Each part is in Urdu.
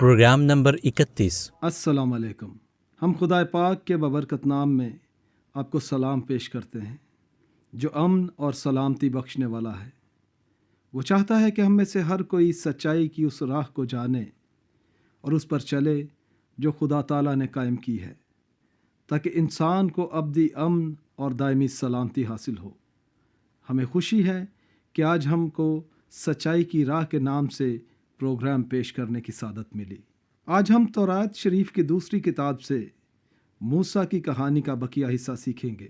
Programme number 31۔ السلام علیکم۔ ہم خدا پاک کے ببرکت نام میں آپ کو سلام پیش کرتے ہیں جو امن اور سلامتی بخشنے والا ہے۔ وہ چاہتا ہے کہ ہم میں سے ہر کوئی سچائی کی اس راہ کو جانے اور اس پر چلے جو خدا تعالیٰ نے قائم کی ہے، تاکہ انسان کو ابدی امن اور دائمی سلامتی حاصل ہو۔ ہمیں خوشی ہے کہ آج ہم کو سچائی کی راہ کے نام سے پروگرام پیش کرنے کی سعادت ملی۔ آج ہم تورات شریف کی دوسری کتاب سے موسیٰ کی کہانی کا بقیہ حصہ سیکھیں گے،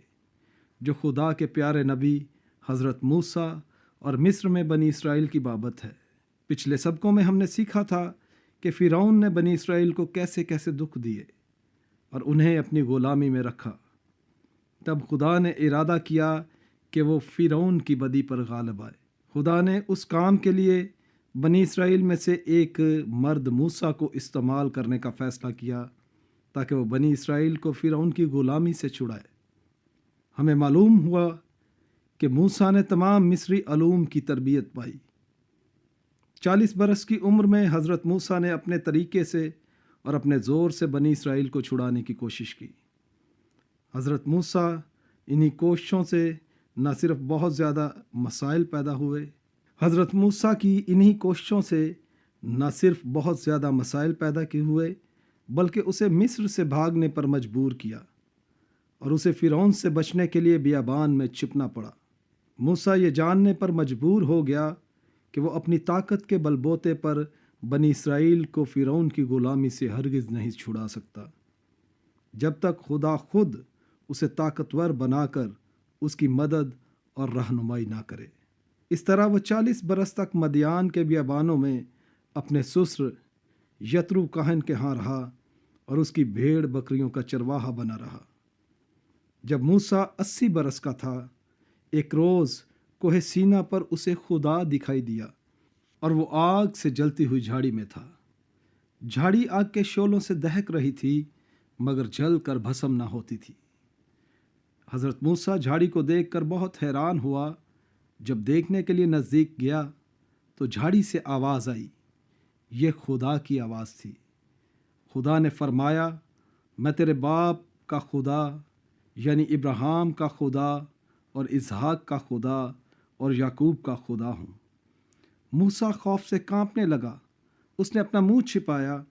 جو خدا کے پیارے نبی حضرت موسیٰ اور مصر میں بنی اسرائیل کی بابت ہے۔ پچھلے سبقوں میں ہم نے سیکھا تھا کہ فرعون نے بنی اسرائیل کو کیسے کیسے دکھ دیے اور انہیں اپنی غلامی میں رکھا۔ تب خدا نے ارادہ کیا کہ وہ فرعون کی بدی پر غالب آئے۔ خدا نے اس کام کے لیے بنی اسرائیل میں سے ایک مرد موسیٰ کو استعمال کرنے کا فیصلہ کیا تاکہ وہ بنی اسرائیل کو فرعون کی غلامی سے چھڑائے۔ ہمیں معلوم ہوا کہ موسیٰ نے تمام مصری علوم کی تربیت پائی۔ 40 برس کی عمر میں حضرت موسیٰ نے اپنے طریقے سے اور اپنے زور سے بنی اسرائیل کو چھڑانے کی کوشش کی۔ حضرت موسیٰ انہی کوششوں سے نہ صرف بہت زیادہ مسائل پیدا ہوئے، حضرت موسیٰ کی انہی کوششوں سے نہ صرف بہت زیادہ مسائل پیدا کیے ہوئے بلکہ اسے مصر سے بھاگنے پر مجبور کیا اور اسے فرعون سے بچنے کے لیے بیابان میں چھپنا پڑا۔ موسیٰ یہ جاننے پر مجبور ہو گیا کہ وہ اپنی طاقت کے بل بوتے پر بنی اسرائیل کو فرعون کی غلامی سے ہرگز نہیں چھڑا سکتا جب تک خدا خود اسے طاقتور بنا کر اس کی مدد اور رہنمائی نہ کرے۔ اس طرح وہ 40 برس تک مدیان کے بیابانوں میں اپنے سسر یترو کاہن کے ہاں رہا اور اس کی بھیڑ بکریوں کا چرواہا بنا رہا۔ جب موسیٰ 80 برس کا تھا، ایک روز کوہ سینا پر اسے خدا دکھائی دیا اور وہ آگ سے جلتی ہوئی جھاڑی میں تھا۔ جھاڑی آگ کے شعلوں سے دہک رہی تھی مگر جل کر بھسم نہ ہوتی تھی۔ حضرت موسیٰ جھاڑی کو دیکھ کر بہت حیران ہوا۔ جب دیکھنے کے لیے نزدیک گیا تو جھاڑی سے آواز آئی۔ یہ خدا کی آواز تھی۔ خدا نے فرمایا، میں تیرے باپ کا خدا یعنی ابراہیم کا خدا اور اسحاق کا خدا اور یعقوب کا خدا ہوں۔ موسیٰ خوف سے کانپنے لگا۔ اس نے اپنا منہ چھپایا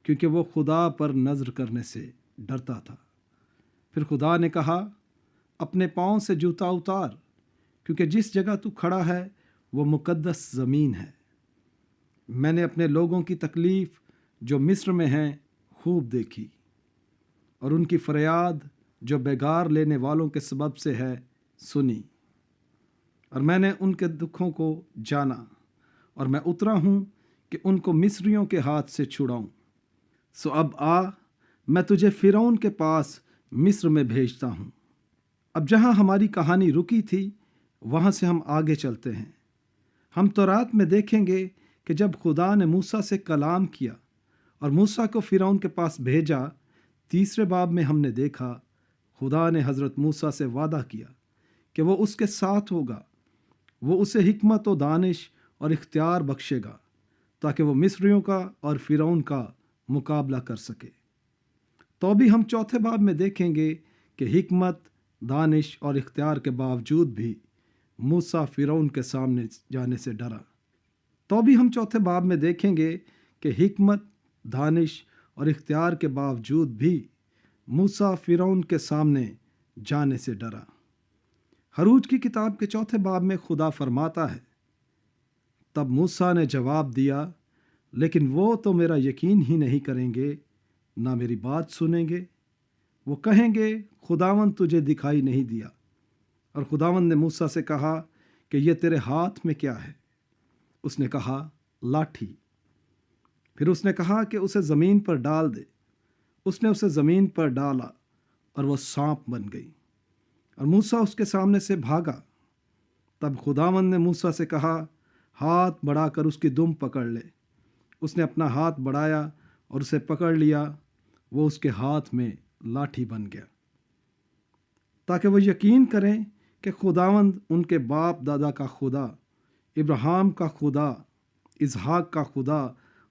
کیونکہ وہ خدا پر نظر کرنے سے ڈرتا تھا۔ پھر خدا نے کہا، اپنے پاؤں سے جوتا اتار کیونکہ جس جگہ تو کھڑا ہے وہ مقدس زمین ہے۔ میں نے اپنے لوگوں کی تکلیف جو مصر میں ہیں خوب دیکھی اور ان کی فریاد جو بیگار لینے والوں کے سبب سے ہے سنی، اور میں نے ان کے دکھوں کو جانا اور میں اترا ہوں کہ ان کو مصریوں کے ہاتھ سے چھڑاؤں۔ سو اب آ، میں تجھے فرعون کے پاس مصر میں بھیجتا ہوں۔ اب جہاں ہماری کہانی رکی تھی وہاں سے ہم آگے چلتے ہیں۔ ہم تورات میں دیکھیں گے کہ جب خدا نے موسیٰ سے کلام کیا اور موسیٰ کو فرعون کے پاس بھیجا، تیسرے باب میں ہم نے دیکھا خدا نے حضرت موسیٰ سے وعدہ کیا کہ وہ اس کے ساتھ ہوگا، وہ اسے حکمت و دانش اور اختیار بخشے گا تاکہ وہ مصریوں کا اور فرعون کا مقابلہ کر سکے۔ تو بھی ہم چوتھے باب میں دیکھیں گے کہ حکمت، دانش اور اختیار کے باوجود بھی موسیٰ فرعون کے سامنے جانے سے ڈرا۔ تو بھی ہم چوتھے باب میں دیکھیں گے کہ حکمت، دانش اور اختیار کے باوجود بھی موسیٰ فرعون کے سامنے جانے سے ڈرا۔ خروج کی کتاب کے چوتھے باب میں خدا فرماتا ہے، تب موسیٰ نے جواب دیا، لیکن وہ تو میرا یقین ہی نہیں کریں گے، نہ میری بات سنیں گے۔ وہ کہیں گے، خداوند تجھے دکھائی نہیں دیا۔ اور خداوند نے موسیٰ سے کہا کہ یہ تیرے ہاتھ میں کیا ہے؟ اس نے کہا، لاٹھی۔ پھر اس نے کہا کہ اسے زمین پر ڈال دے۔ اس نے اسے زمین پر ڈالا اور وہ سانپ بن گئی اور موسیٰ اس کے سامنے سے بھاگا۔ تب خداوند نے موسیٰ سے کہا، ہاتھ بڑھا کر اس کی دم پکڑ لے۔ اس نے اپنا ہاتھ بڑھایا اور اسے پکڑ لیا، وہ اس کے ہاتھ میں لاٹھی بن گیا، تاکہ وہ یقین کریں کہ خداوند ان کے باپ دادا کا خدا، ابراہیم کا خدا، اسحاق کا خدا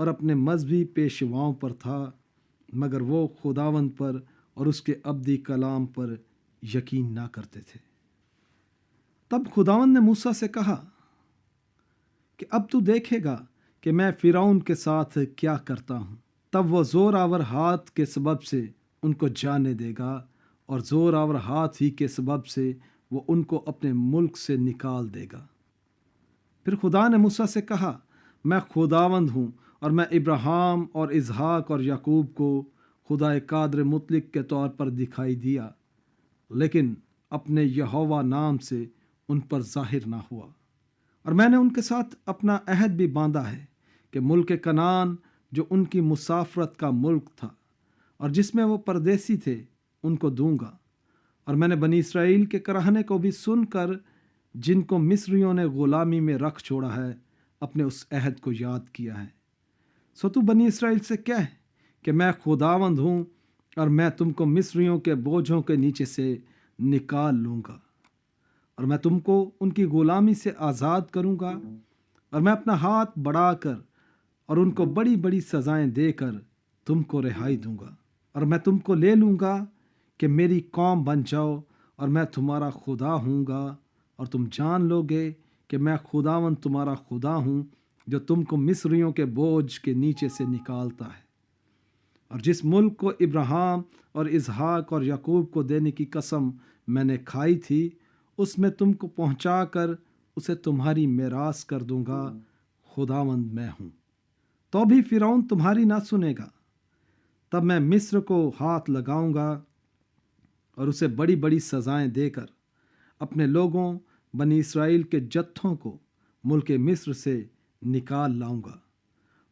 اور اپنے مذہبی پیشواؤں پر تھا، مگر وہ خداوند پر اور اس کے ابدی کلام پر یقین نہ کرتے تھے۔ تب خداوند نے موسیٰ سے کہا کہ اب تو دیکھے گا کہ میں فرعون کے ساتھ کیا کرتا ہوں۔ تب وہ زور آور ہاتھ کے سبب سے ان کو جانے دے گا، اور زور آور ہاتھ ہی کے سبب سے وہ ان کو اپنے ملک سے نکال دے گا۔ پھر خدا نے موسیٰ سے کہا، میں خداوند ہوں، اور میں ابراہیم اور اسحاق اور یعقوب کو خدا قادر مطلق کے طور پر دکھائی دیا، لیکن اپنے یہوہ نام سے ان پر ظاہر نہ ہوا۔ اور میں نے ان کے ساتھ اپنا عہد بھی باندھا ہے کہ ملک کنعان جو ان کی مسافرت کا ملک تھا اور جس میں وہ پردیسی تھے ان کو دوں گا۔ اور میں نے بنی اسرائیل کے کراہنے کو بھی سن کر، جن کو مصریوں نے غلامی میں رکھ چھوڑا ہے، اپنے اس عہد کو یاد کیا ہے۔ سو تو بنی اسرائیل سے کہہ کہ میں خداوند ہوں، اور میں تم کو مصریوں کے بوجھوں کے نیچے سے نکال لوں گا، اور میں تم کو ان کی غلامی سے آزاد کروں گا، اور میں اپنا ہاتھ بڑھا کر اور ان کو بڑی بڑی سزائیں دے کر تم کو رہائی دوں گا، اور میں تم کو لے لوں گا کہ میری قوم بن جاؤ، اور میں تمہارا خدا ہوں گا، اور تم جان لو گے کہ میں خداوند تمہارا خدا ہوں، جو تم کو مصریوں کے بوجھ کے نیچے سے نکالتا ہے۔ اور جس ملک کو ابراہیم اور اسحاق اور یعقوب کو دینے کی قسم میں نے کھائی تھی، اس میں تم کو پہنچا کر اسے تمہاری میراث کر دوں گا۔ خداوند میں ہوں۔ تو بھی فرعون تمہاری نہ سنے گا۔ تب میں مصر کو ہاتھ لگاؤں گا اور اسے بڑی بڑی سزائیں دے کر اپنے لوگوں بنی اسرائیل کے جتھوں کو ملک مصر سے نکال لاؤں گا۔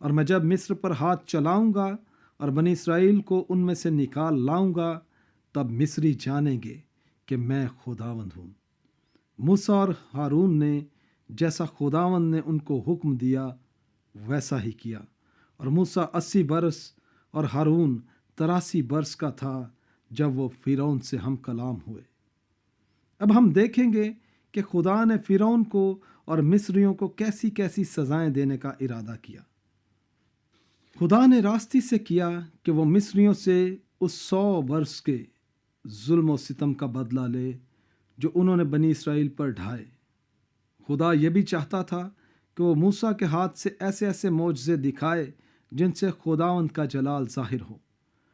اور میں جب مصر پر ہاتھ چلاؤں گا اور بنی اسرائیل کو ان میں سے نکال لاؤں گا، تب مصری جانیں گے کہ میں خداوند ہوں۔ موسیٰ اور ہارون نے جیسا خداوند نے ان کو حکم دیا ویسا ہی کیا، اور موسیٰ 80 برس اور ہارون 83 برس کا تھا جب وہ فرعون سے ہم کلام ہوئے۔ اب ہم دیکھیں گے کہ خدا نے فرعون کو اور مصریوں کو کیسی کیسی سزائیں دینے کا ارادہ کیا۔ خدا نے راستی سے کیا کہ وہ مصریوں سے اس 100 برس کے ظلم و ستم کا بدلہ لے جو انہوں نے بنی اسرائیل پر ڈھائے۔ خدا یہ بھی چاہتا تھا کہ وہ موسیٰ کے ہاتھ سے ایسے ایسے معجزے دکھائے جن سے خداوند کا جلال ظاہر ہو،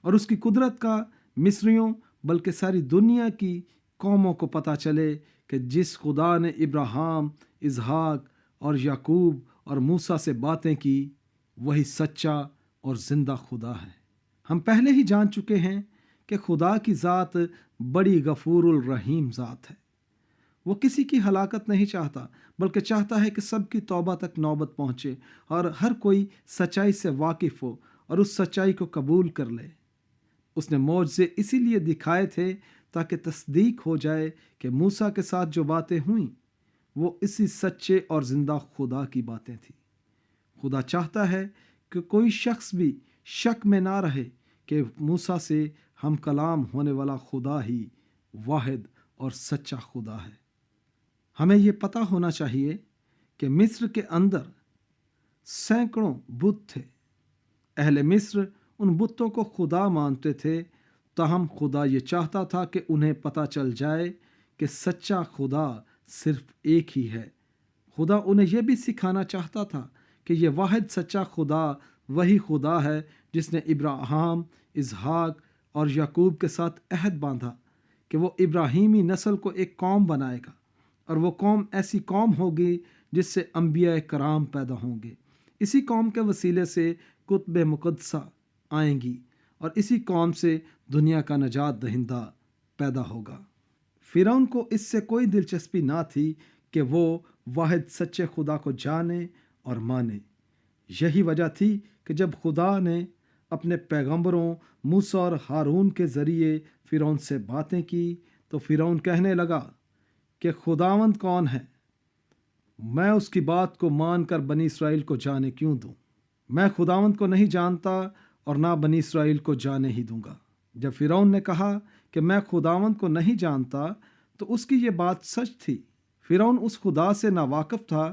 اور اس کی قدرت کا مصریوں بلکہ ساری دنیا کی قوموں کو پتہ چلے کہ جس خدا نے ابراہیم، اسحاق اور یعقوب اور موسیٰ سے باتیں کی، وہی سچا اور زندہ خدا ہے۔ ہم پہلے ہی جان چکے ہیں کہ خدا کی ذات بڑی غفور الرحیم ذات ہے۔ وہ کسی کی ہلاکت نہیں چاہتا، بلکہ چاہتا ہے کہ سب کی توبہ تک نوبت پہنچے اور ہر کوئی سچائی سے واقف ہو اور اس سچائی کو قبول کر لے۔ اس نے معجزے اسی لیے دکھائے تھے تاکہ تصدیق ہو جائے کہ موسیٰ کے ساتھ جو باتیں ہوئیں وہ اسی سچے اور زندہ خدا کی باتیں تھیں۔ خدا چاہتا ہے کہ کوئی شخص بھی شک میں نہ رہے کہ موسیٰ سے ہم کلام ہونے والا خدا ہی واحد اور سچا خدا ہے۔ ہمیں یہ پتہ ہونا چاہیے کہ مصر کے اندر سینکڑوں بت تھے۔ اہل مصر ان بتوں کو خدا مانتے تھے، تاہم خدا یہ چاہتا تھا کہ انہیں پتہ چل جائے کہ سچا خدا صرف ایک ہی ہے۔ خدا انہیں یہ بھی سکھانا چاہتا تھا کہ یہ واحد سچا خدا وہی خدا ہے جس نے ابراہیم، اسحاق اور یعقوب کے ساتھ عہد باندھا کہ وہ ابراہیمی نسل کو ایک قوم بنائے گا، اور وہ قوم ایسی قوم ہوگی جس سے انبیاء کرام پیدا ہوں گے۔ اسی قوم کے وسیلے سے کتب مقدسہ آئیں گی، اور اسی قوم سے دنیا کا نجات دہندہ پیدا ہوگا۔ فرعون کو اس سے کوئی دلچسپی نہ تھی کہ وہ واحد سچے خدا کو جانے اور مانے۔ یہی وجہ تھی کہ جب خدا نے اپنے پیغمبروں موسیٰ اور ہارون کے ذریعے فرعون سے باتیں کی تو فرعون کہنے لگا کہ خداوند کون ہے؟ میں اس کی بات کو مان کر بنی اسرائیل کو جانے کیوں دوں؟ میں خداوند کو نہیں جانتا اور نہ بنی اسرائیل کو جانے ہی دوں گا۔ جب فرعون نے کہا کہ میں خداوند کو نہیں جانتا تو اس کی یہ بات سچ تھی۔ فرعون اس خدا سے ناواقف تھا